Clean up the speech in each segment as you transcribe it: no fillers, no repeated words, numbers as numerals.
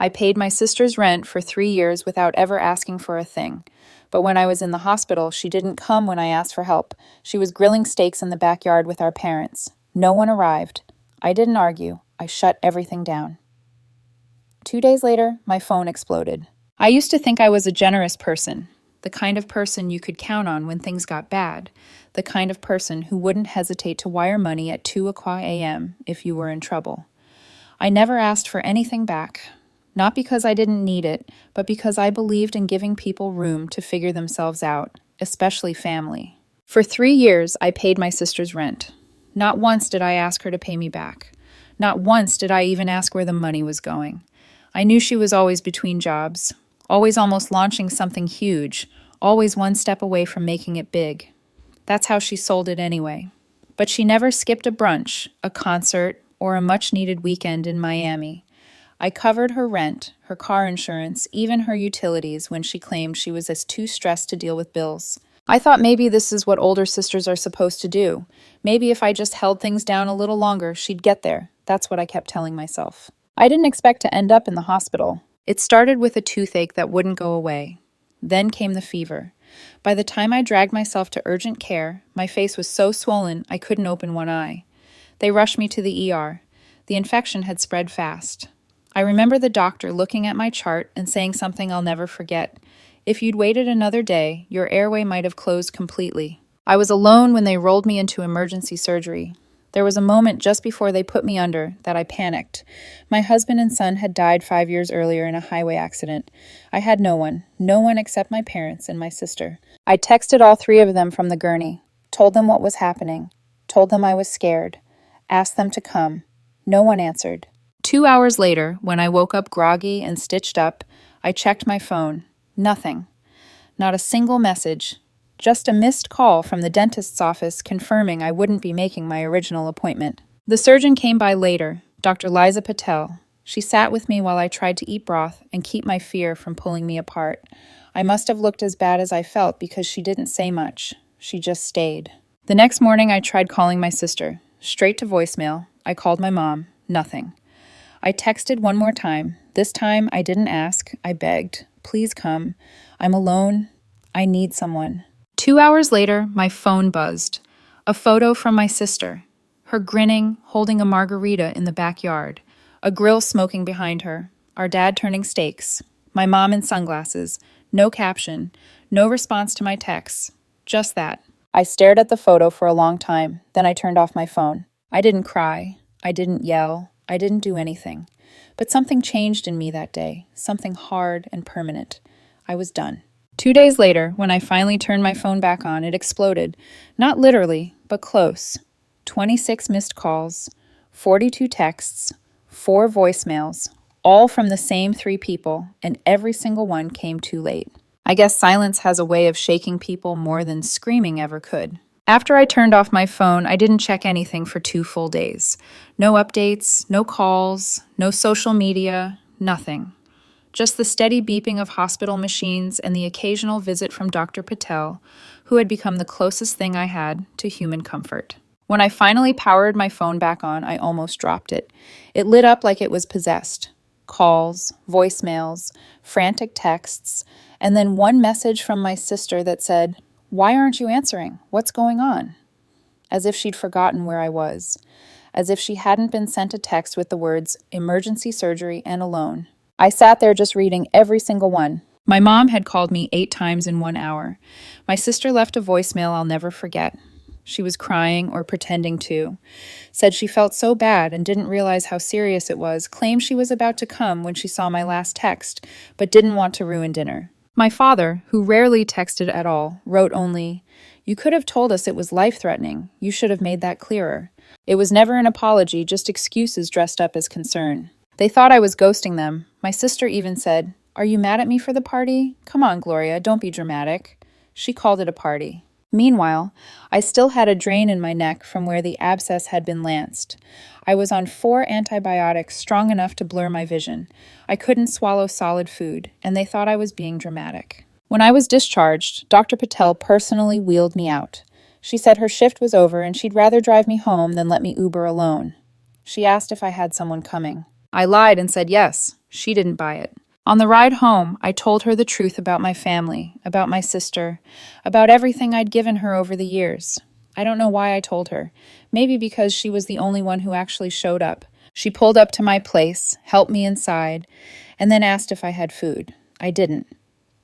I paid my sister's rent for 3 years without ever asking for a thing. But when I was in the hospital, she didn't come when I asked for help. She was grilling steaks in the backyard with our parents. No one arrived. I didn't argue. I shut everything down. 2 days later, my phone exploded. I used to think I was a generous person, the kind of person you could count on when things got bad, the kind of person who wouldn't hesitate to wire money at 2 a.m. if you were in trouble. I never asked for anything back, not because I didn't need it, but because I believed in giving people room to figure themselves out, especially family. For 3 years, I paid my sister's rent. Not once did I ask her to pay me back. Not once did I even ask where the money was going. I knew she was always between jobs, always almost launching something huge, always one step away from making it big. That's how she sold it anyway. But she never skipped a brunch, a concert, or a much-needed weekend in Miami. I covered her rent, her car insurance, even her utilities when she claimed she was too stressed to deal with bills. I thought maybe this is what older sisters are supposed to do. Maybe if I just held things down a little longer, she'd get there. That's what I kept telling myself. I didn't expect to end up in the hospital. It started with a toothache that wouldn't go away. Then came the fever. By the time I dragged myself to urgent care, my face was so swollen I couldn't open one eye. They rushed me to the ER. The infection had spread fast. I remember the doctor looking at my chart and saying something I'll never forget. If you'd waited another day, your airway might have closed completely. I was alone when they rolled me into emergency surgery. There was a moment just before they put me under that I panicked. My husband and son had died 5 years earlier in a highway accident. I had no one except my parents and my sister. I texted all three of them from the gurney, told them what was happening, told them I was scared, asked them to come. No one answered. 2 hours later, when I woke up groggy and stitched up, I checked my phone. Nothing. Not a single message. Just a missed call from the dentist's office confirming I wouldn't be making my original appointment. The surgeon came by later, Dr. Liza Patel. She sat with me while I tried to eat broth and keep my fear from pulling me apart. I must have looked as bad as I felt because she didn't say much. She just stayed. The next morning, I tried calling my sister. Straight to voicemail. I called my mom. Nothing. I texted one more time. This time, I didn't ask. I begged. Please come. I'm alone. I need someone. 2 hours later, my phone buzzed. A photo from my sister. Her grinning, holding a margarita in the backyard. A grill smoking behind her. Our dad turning steaks. My mom in sunglasses. No caption. No response to my texts. Just that. I stared at the photo for a long time. Then I turned off my phone. I didn't cry. I didn't yell. I didn't do anything. But something changed in me that day. Something hard and permanent. I was done. 2 days later, when I finally turned my phone back on, it exploded. Not literally, but close. 26 missed calls, 42 texts, 4 voicemails, all from the same 3 people, and every single one came too late. I guess silence has a way of shaking people more than screaming ever could. After I turned off my phone, I didn't check anything for 2 full days. No updates, no calls, no social media, nothing. Just the steady beeping of hospital machines and the occasional visit from Dr. Patel, who had become the closest thing I had to human comfort. When I finally powered my phone back on, I almost dropped it. It lit up like it was possessed. Calls, voicemails, frantic texts, and then one message from my sister that said, "Why aren't you answering? What's going on?" As if she'd forgotten where I was. As if she hadn't been sent a text with the words, "emergency surgery and alone." I sat there just reading every single one. My mom had called me 8 times in 1 hour. My sister left a voicemail I'll never forget. She was crying or pretending to. Said she felt so bad and didn't realize how serious it was. Claimed she was about to come when she saw my last text, but didn't want to ruin dinner. My father, who rarely texted at all, wrote only, "You could have told us it was life-threatening. You should have made that clearer." It was never an apology, just excuses dressed up as concern. They thought I was ghosting them. My sister even said, "Are you mad at me for the party? Come on, Gloria, don't be dramatic." She called it a party. Meanwhile, I still had a drain in my neck from where the abscess had been lanced. I was on 4 antibiotics strong enough to blur my vision. I couldn't swallow solid food, and they thought I was being dramatic. When I was discharged, Dr. Patel personally wheeled me out. She said her shift was over and she'd rather drive me home than let me Uber alone. She asked if I had someone coming. I lied and said yes. She didn't buy it. On the ride home, I told her the truth about my family, about my sister, about everything I'd given her over the years. I don't know why I told her. Maybe because she was the only one who actually showed up. She pulled up to my place, helped me inside, and then asked if I had food. I didn't.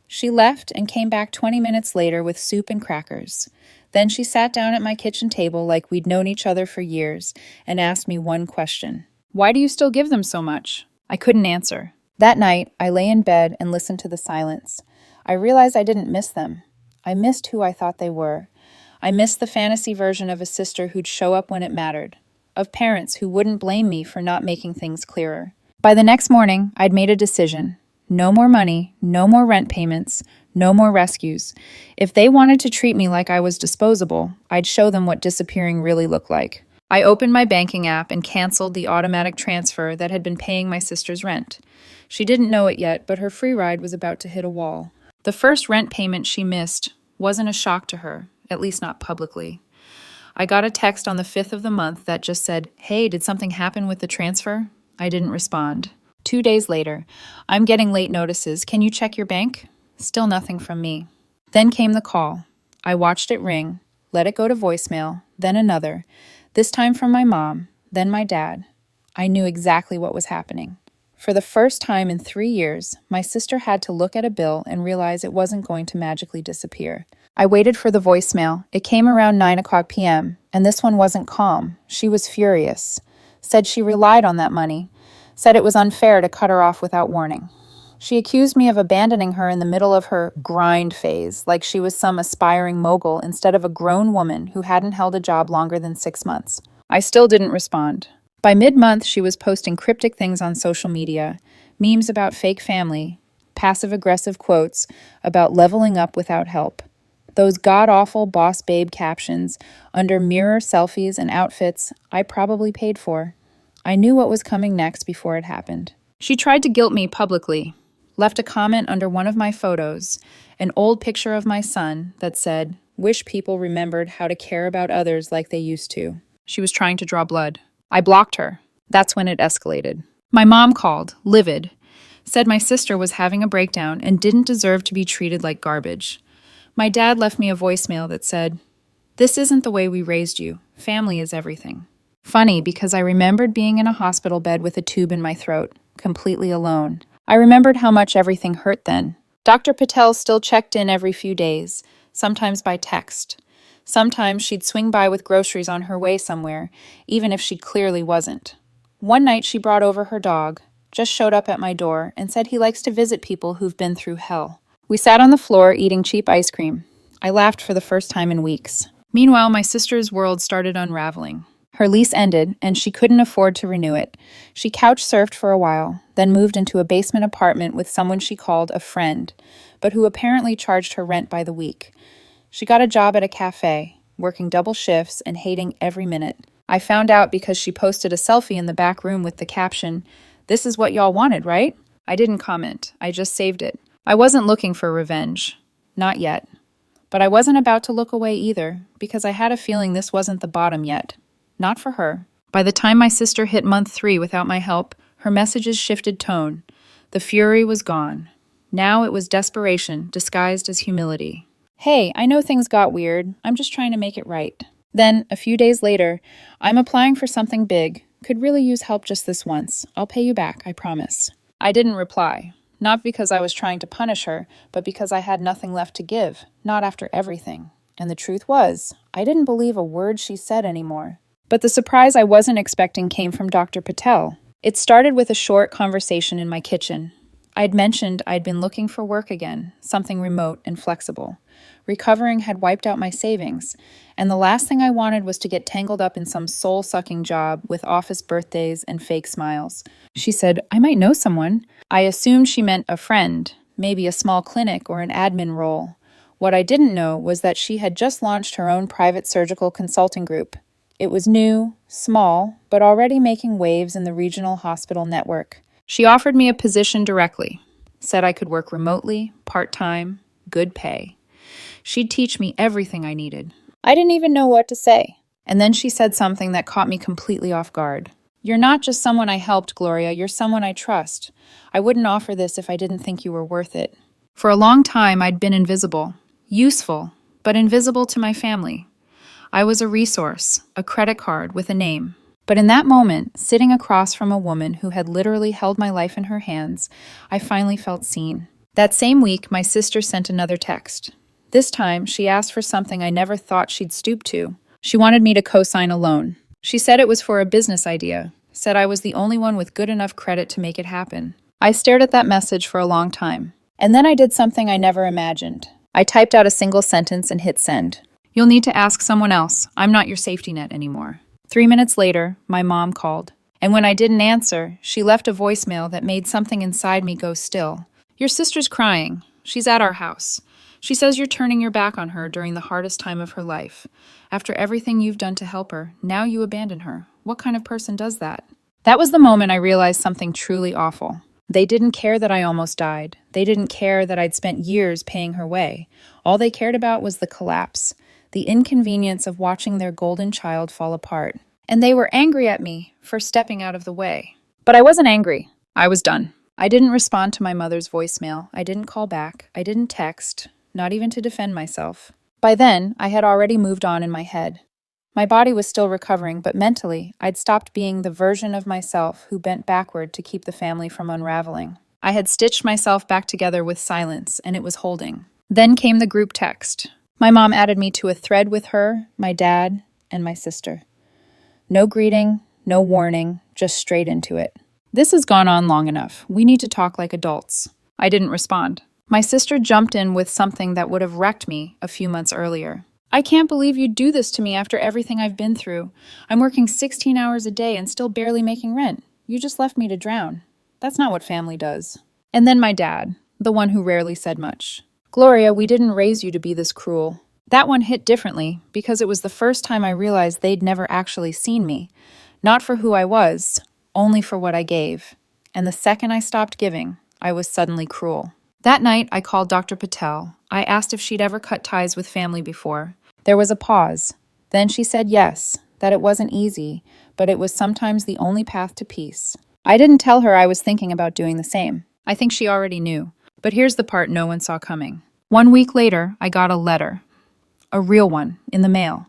She left and came back 20 minutes later with soup and crackers. Then she sat down at my kitchen table like we'd known each other for years and asked me one question. Why do you still give them so much? I couldn't answer. That night, I lay in bed and listened to the silence. I realized I didn't miss them. I missed who I thought they were. I missed the fantasy version of a sister who'd show up when it mattered, of parents who wouldn't blame me for not making things clearer. By the next morning, I'd made a decision. No more money, no more rent payments, no more rescues. If they wanted to treat me like I was disposable, I'd show them what disappearing really looked like. I opened my banking app and canceled the automatic transfer that had been paying my sister's rent. She didn't know it yet, but her free ride was about to hit a wall. The first rent payment she missed wasn't a shock to her, at least not publicly. I got a text on the 5th of the month that just said, "Hey, did something happen with the transfer?" I didn't respond. 2 days later, "I'm getting late notices. Can you check your bank?" Still nothing from me. Then came the call. I watched it ring, let it go to voicemail, then another, this time from my mom, then my dad. I knew exactly what was happening. For the first time in 3 years, my sister had to look at a bill and realize it wasn't going to magically disappear. I waited for the voicemail. It came around 9 p.m., and this one wasn't calm. She was furious. Said she relied on that money. Said it was unfair to cut her off without warning. She accused me of abandoning her in the middle of her grind phase, like she was some aspiring mogul instead of a grown woman who hadn't held a job longer than 6 months. I still didn't respond. By mid-month, she was posting cryptic things on social media, memes about fake family, passive-aggressive quotes about leveling up without help. Those god-awful boss babe captions under mirror selfies and outfits I probably paid for. I knew what was coming next before it happened. She tried to guilt me publicly, left a comment under one of my photos, an old picture of my son that said, "Wish people remembered how to care about others like they used to." She was trying to draw blood. I blocked her. That's when it escalated. My mom called, livid, said my sister was having a breakdown and didn't deserve to be treated like garbage. My dad left me a voicemail that said, "This isn't the way we raised you. Family is everything." Funny, because I remembered being in a hospital bed with a tube in my throat, completely alone. I remembered how much everything hurt then. Dr. Patel still checked in every few days, sometimes by text. Sometimes she'd swing by with groceries on her way somewhere, even if she clearly wasn't. One night she brought over her dog, just showed up at my door, and said he likes to visit people who've been through hell. We sat on the floor eating cheap ice cream. I laughed for the first time in weeks. Meanwhile, my sister's world started unraveling. Her lease ended, and she couldn't afford to renew it. She couch surfed for a while, then moved into a basement apartment with someone she called a friend, but who apparently charged her rent by the week. She got a job at a cafe, working double shifts and hating every minute. I found out because she posted a selfie in the back room with the caption, "This is what y'all wanted, right?" I didn't comment. I just saved it. I wasn't looking for revenge. Not yet. But I wasn't about to look away either, because I had a feeling this wasn't the bottom yet. Not for her. By the time my sister hit month 3 without my help, her messages shifted tone. The fury was gone. Now it was desperation disguised as humility. "Hey, I know things got weird. I'm just trying to make it right." Then, a few days later, "I'm applying for something big. Could really use help just this once. I'll pay you back, I promise." I didn't reply. Not because I was trying to punish her, but because I had nothing left to give. Not after everything. And the truth was, I didn't believe a word she said anymore. But the surprise I wasn't expecting came from Dr. Patel. It started with a short conversation in my kitchen. I'd mentioned I'd been looking for work again, something remote and flexible. Recovering had wiped out my savings, and the last thing I wanted was to get tangled up in some soul-sucking job with office birthdays and fake smiles. She said, "I might know someone." I assumed she meant a friend, maybe a small clinic or an admin role. What I didn't know was that she had just launched her own private surgical consulting group. It was new, small, but already making waves in the regional hospital network. She offered me a position directly, said I could work remotely, part-time, good pay. She'd teach me everything I needed. I didn't even know what to say. And then she said something that caught me completely off guard. You're not just someone I helped, Gloria, you're someone I trust. I wouldn't offer this if I didn't think you were worth it. For a long time, I'd been invisible. Useful, but invisible to my family. I was a resource, a credit card with a name. But in that moment, sitting across from a woman who had literally held my life in her hands, I finally felt seen. That same week, my sister sent another text. This time, she asked for something I never thought she'd stoop to. She wanted me to co-sign a loan. She said it was for a business idea, said I was the only one with good enough credit to make it happen. I stared at that message for a long time. And then I did something I never imagined. I typed out a single sentence and hit send. You'll need to ask someone else. I'm not your safety net anymore. 3 minutes later, my mom called. And when I didn't answer, she left a voicemail that made something inside me go still. Your sister's crying. She's at our house. She says you're turning your back on her during the hardest time of her life. After everything you've done to help her, now you abandon her. What kind of person does that? That was the moment I realized something truly awful. They didn't care that I almost died. They didn't care that I'd spent years paying her way. All they cared about was the collapse, the inconvenience of watching their golden child fall apart. And they were angry at me for stepping out of the way. But I wasn't angry. I was done. I didn't respond to my mother's voicemail. I didn't call back. I didn't text, not even to defend myself. By then, I had already moved on in my head. My body was still recovering, but mentally, I'd stopped being the version of myself who bent backward to keep the family from unraveling. I had stitched myself back together with silence, and it was holding. Then came the group text. My mom added me to a thread with her, my dad, and my sister. No greeting, no warning, just straight into it. This has gone on long enough. We need to talk like adults. I didn't respond. My sister jumped in with something that would have wrecked me a few months earlier. I can't believe you'd do this to me after everything I've been through. I'm working 16 hours a day and still barely making rent. You just left me to drown. That's not what family does. And then my dad, the one who rarely said much. Gloria, we didn't raise you to be this cruel. That one hit differently because it was the first time I realized they'd never actually seen me. Not for who I was, only for what I gave. And the second I stopped giving, I was suddenly cruel. That night, I called Dr. Patel. I asked if she'd ever cut ties with family before. There was a pause. Then she said yes, that it wasn't easy, but it was sometimes the only path to peace. I didn't tell her I was thinking about doing the same. I think she already knew. But here's the part no one saw coming. 1 week later, I got a letter. A real one, in the mail.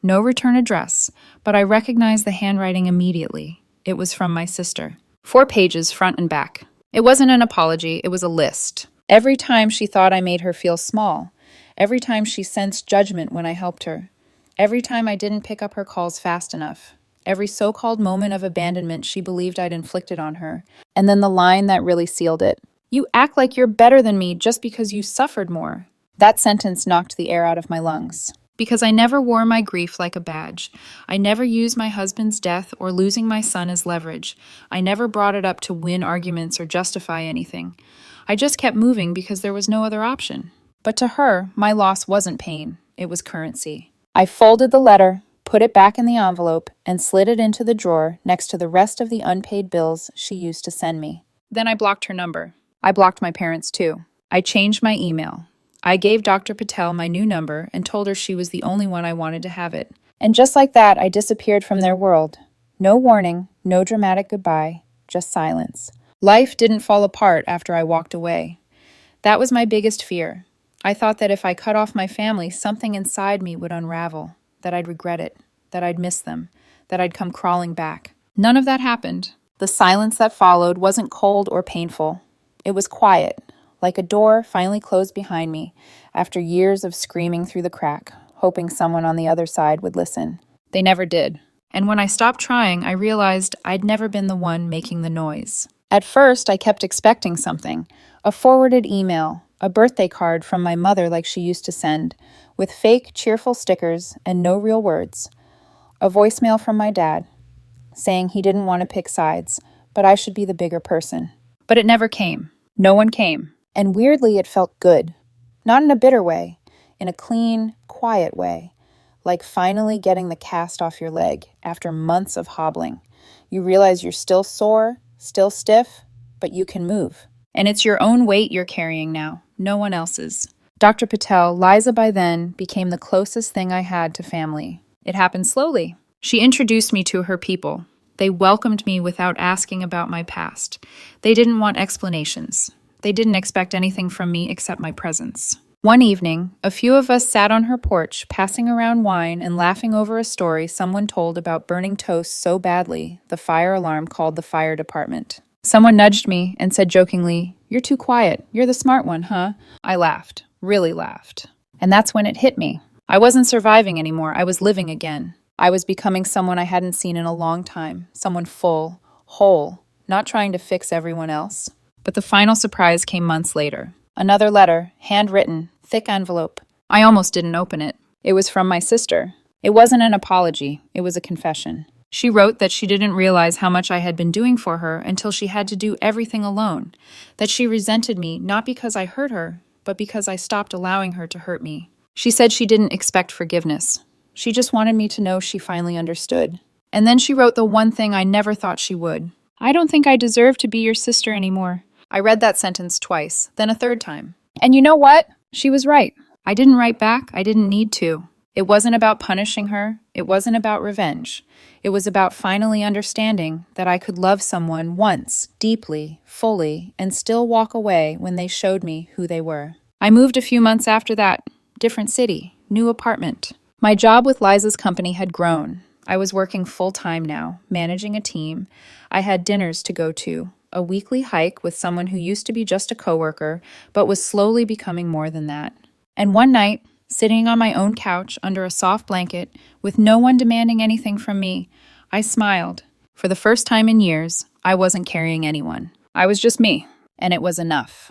No return address, but I recognized the handwriting immediately. It was from my sister. 4 pages, front and back. It wasn't an apology, it was a list. Every time she thought I made her feel small. Every time she sensed judgment when I helped her. Every time I didn't pick up her calls fast enough. Every so-called moment of abandonment she believed I'd inflicted on her. And then the line that really sealed it. You act like you're better than me just because you suffered more. That sentence knocked the air out of my lungs. Because I never wore my grief like a badge. I never used my husband's death or losing my son as leverage. I never brought it up to win arguments or justify anything. I just kept moving because there was no other option. But to her, my loss wasn't pain. It was currency. I folded the letter, put it back in the envelope, and slid it into the drawer next to the rest of the unpaid bills she used to send me. Then I blocked her number. I blocked my parents too. I changed my email. I gave Dr. Patel my new number and told her she was the only one I wanted to have it. And just like that, I disappeared from their world. No warning, no dramatic goodbye, just silence. Life didn't fall apart after I walked away. That was my biggest fear. I thought that if I cut off my family, something inside me would unravel, that I'd regret it, that I'd miss them, that I'd come crawling back. None of that happened. The silence that followed wasn't cold or painful. It was quiet, like a door finally closed behind me after years of screaming through the crack, hoping someone on the other side would listen. They never did. And when I stopped trying, I realized I'd never been the one making the noise. At first, I kept expecting something, a forwarded email, a birthday card from my mother like she used to send, with fake, cheerful stickers and no real words. A voicemail from my dad, saying he didn't want to pick sides, but I should be the bigger person. But it never came. No one came. And weirdly, it felt good. Not in a bitter way, in a clean, quiet way. Like finally getting the cast off your leg after months of hobbling. You realize you're still sore, still stiff, but you can move. And it's your own weight you're carrying now, no one else's. Dr. Patel, Liza by then, became the closest thing I had to family. It happened slowly. She introduced me to her people. They welcomed me without asking about my past. They didn't want explanations. They didn't expect anything from me except my presence. One evening, a few of us sat on her porch, passing around wine and laughing over a story someone told about burning toast so badly the fire alarm called the fire department. Someone nudged me and said jokingly, "You're too quiet. You're the smart one, huh?" I laughed, really laughed. And that's when it hit me. I wasn't surviving anymore. I was living again. I was becoming someone I hadn't seen in a long time, someone full, whole, not trying to fix everyone else. But the final surprise came months later. Another letter, handwritten, thick envelope. I almost didn't open it. It was from my sister. It wasn't an apology, it was a confession. She wrote that she didn't realize how much I had been doing for her until she had to do everything alone, that she resented me not because I hurt her, but because I stopped allowing her to hurt me. She said she didn't expect forgiveness. She just wanted me to know she finally understood. And then she wrote the one thing I never thought she would. "I don't think I deserve to be your sister anymore." I read that sentence twice, then a third time. And you know what? She was right. I didn't write back. I didn't need to. It wasn't about punishing her. It wasn't about revenge. It was about finally understanding that I could love someone once, deeply, fully, and still walk away when they showed me who they were. I moved a few months after that. Different city, new apartment. My job with Liza's company had grown. I was working full-time now, managing a team. I had dinners to go to, a weekly hike with someone who used to be just a coworker, but was slowly becoming more than that. And one night, sitting on my own couch under a soft blanket, with no one demanding anything from me, I smiled. For the first time in years, I wasn't carrying anyone. I was just me, and it was enough.